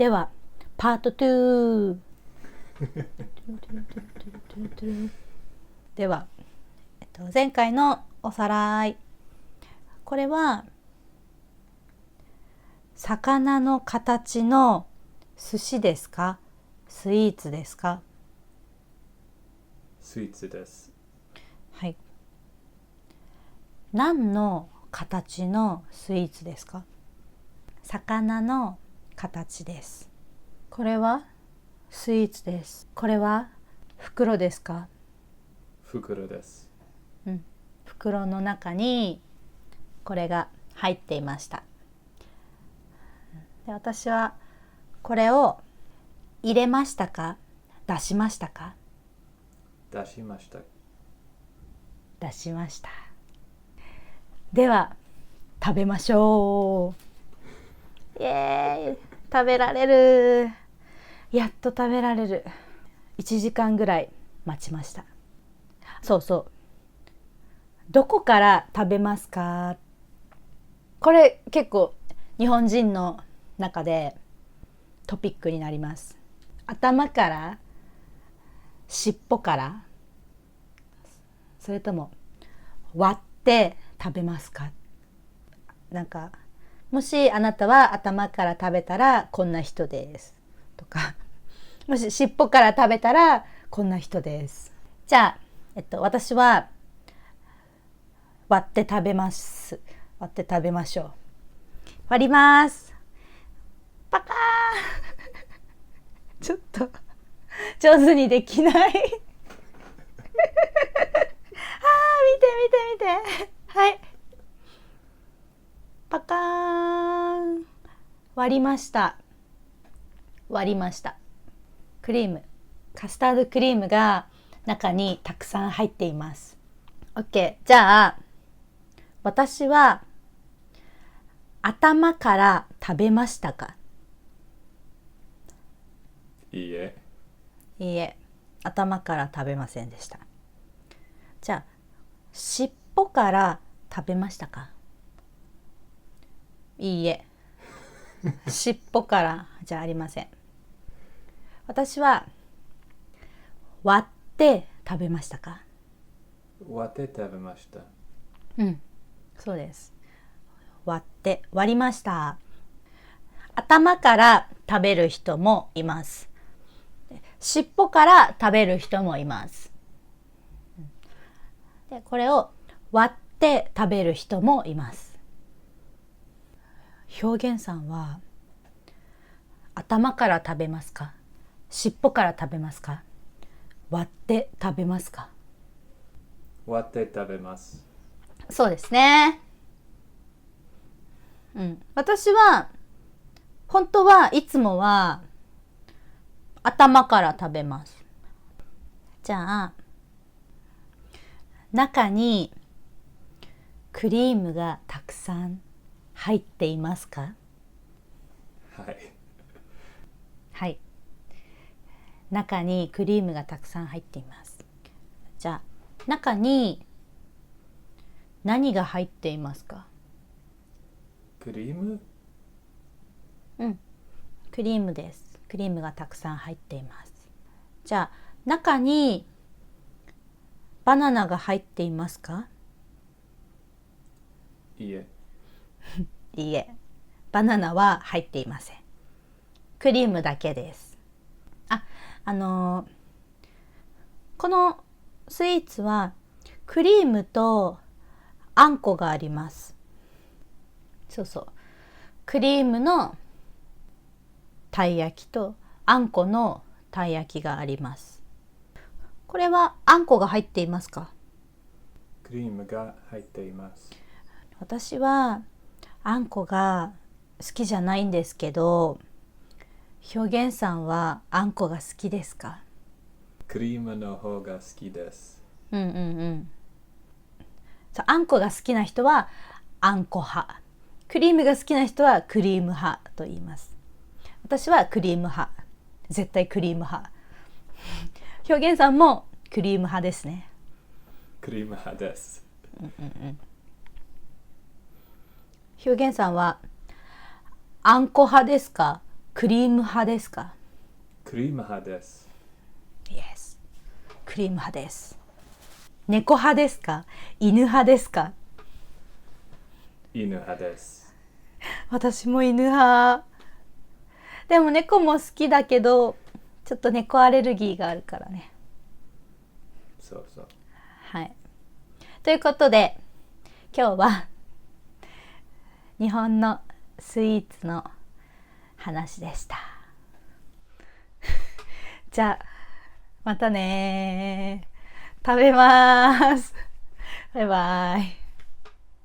ではパート2では、前回のおさらい。これは魚の形の寿司ですか？スイーツですか？スイーツです。はい。何の形のスイーツですか？魚の形です。これはスイーツです。これは袋ですか？袋です。袋の中にこれが入っていました。で、私はこれを入れましたか？出しましたか？出しました。出しました。では食べましょう。イエーイ、食べられる。やっと食べられる。1時間ぐらい待ちました。そうそう、どこから食べますか？これ結構日本人の中でトピックになります。頭から、尻尾から、それとも割って食べますか？なんか、もしあなたは頭から食べたらこんな人ですとか、もし尻尾から食べたらこんな人です。じゃあ、私は割って食べます。割って食べましょう。割ります。パカーちょっと上手にできないあー、見て見て見て。はい、パカーン。割りました。割りました。クリーム、カスタードクリームが中にたくさん入っています。 OK。 じゃあ私は頭から食べましたか？いいえ。いいえ、頭から食べませんでした。じゃあ尻尾から食べましたか？いいえ、尻尾からじゃありません。私は割って食べましたか？割って食べました。そうです。割って割りました。頭から食べる人もいます。尻尾から食べる人もいます。で、これを割って食べる人もいます。表現さんは頭から食べますか？尻尾から食べますか？割って食べますか？割って食べます。そうですね。私は本当はいつもは頭から食べます。じゃあ中にクリームがたくさん入っていますか？はい。はい。中にクリームがたくさん入っています。じゃあ中に何が入っていますか？クリーム？クリームです。クリームがたくさん入っています。じゃあ中にバナナが入っていますか？いいえ。いいえ、バナナは入っていません。クリームだけです。あのこのスイーツはクリームとあんこがあります。そうそう、クリームのたい焼きとあんこのたい焼きがあります。これはあんこが入っていますか？クリームが入っています。私はあんこが好きじゃないんですけど、表現さんはあんこが好きですか？クリームの方が好きです。そう、あんこが好きな人はあんこ派、クリームが好きな人はクリーム派と言います。私はクリーム派、絶対クリーム派。表現さんもクリーム派ですね。クリーム派です。表現さんはあんこ派ですか？クリーム派ですか？ クリーム派です。 Yes。クリーム派です。猫派ですか？犬派ですか？犬派です。私も犬派。でも猫も好きだけど、ちょっと猫アレルギーがあるからね。そうそう。はい。ということで、今日は日本のスイーツの話でした。じゃあ、またね。食べます。バイバイ。